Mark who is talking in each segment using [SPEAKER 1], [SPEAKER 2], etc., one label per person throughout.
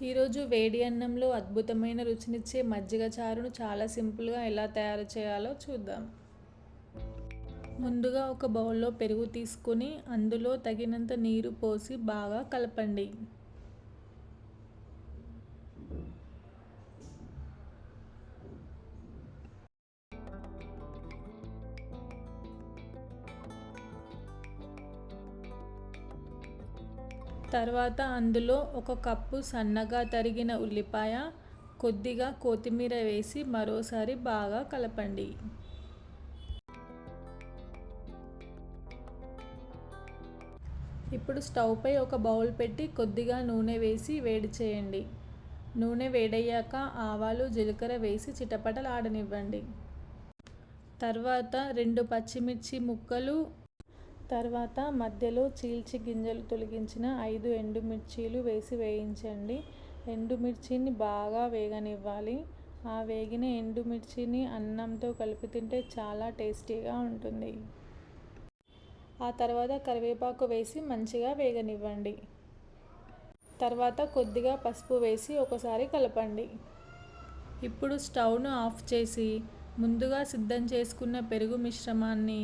[SPEAKER 1] ఈరోజు వేడి అన్నంలో అద్భుతమైన రుచినిచ్చే మజ్జిగ చారును చాలా సింపుల్గా ఎలా తయారు చేయాలో చూద్దాం. ముందుగా ఒక బౌల్లో పెరుగు తీసుకుని అందులో తగినంత నీరు పోసి బాగా కలపండి. తర్వాత అందులో ఒక కప్పు సన్నగా తరిగిన ఉల్లిపాయ, కొద్దిగా కొత్తిమీర వేసి మరోసారి బాగా కలపండి. ఇప్పుడు స్టవ్ పై ఒక బౌల్ పెట్టి కొద్దిగా నూనె వేసి వేడి చేయండి. నూనె వేడయ్యాక ఆవాలు, జీలకర్ర వేసి చిటపటలాడనివ్వండి. తర్వాత 2 పచ్చిమిర్చి ముక్కలు, తర్వాత మధ్యలో చీల్చి గింజలు తొలగించిన 5 ఎండుమిర్చీలు వేసి వేయించండి. ఎండుమిర్చిని బాగా వేగనివ్వాలి. ఆ వేగిన ఎండుమిర్చిని అన్నంతో కలిపి తింటే చాలా టేస్టీగా ఉంటుంది. ఆ తర్వాత కరివేపాకు వేసి మంచిగా వేగనివ్వండి. తర్వాత కొద్దిగా పసుపు వేసి ఒకసారి కలపండి. ఇప్పుడు స్టవ్ను ఆఫ్ చేసి ముందుగా సిద్ధం చేసుకున్న పెరుగు మిశ్రమాన్ని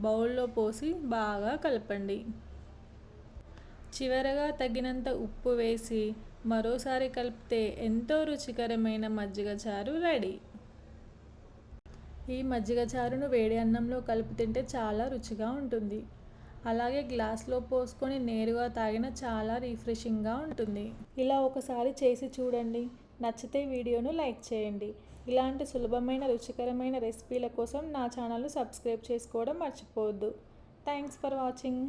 [SPEAKER 1] బౌల్లో పోసి బాగా కలపండి. చివరగా తగినంత ఉప్పు వేసి మరోసారి కలిపితే ఎంతో రుచికరమైన మజ్జిగ చారు రెడీ. ఈ మజ్జిగ చారును వేడి అన్నంలో కలిపి తింటే చాలా రుచిగా ఉంటుంది. అలాగే గ్లాస్లో పోసుకొని నేరుగా తాగిన చాలా రిఫ్రెషింగ్గా ఉంటుంది. ఇలా ఒకసారి చేసి చూడండి. నచ్చితే వీడియోను లైక్ చేయండి. ఇలాంటి సులభమైన రుచికరమైన రెసిపీల కోసం నా ఛానల్ను సబ్స్క్రైబ్ చేసుకోవడం మర్చిపోవద్దు. Thanks for watching.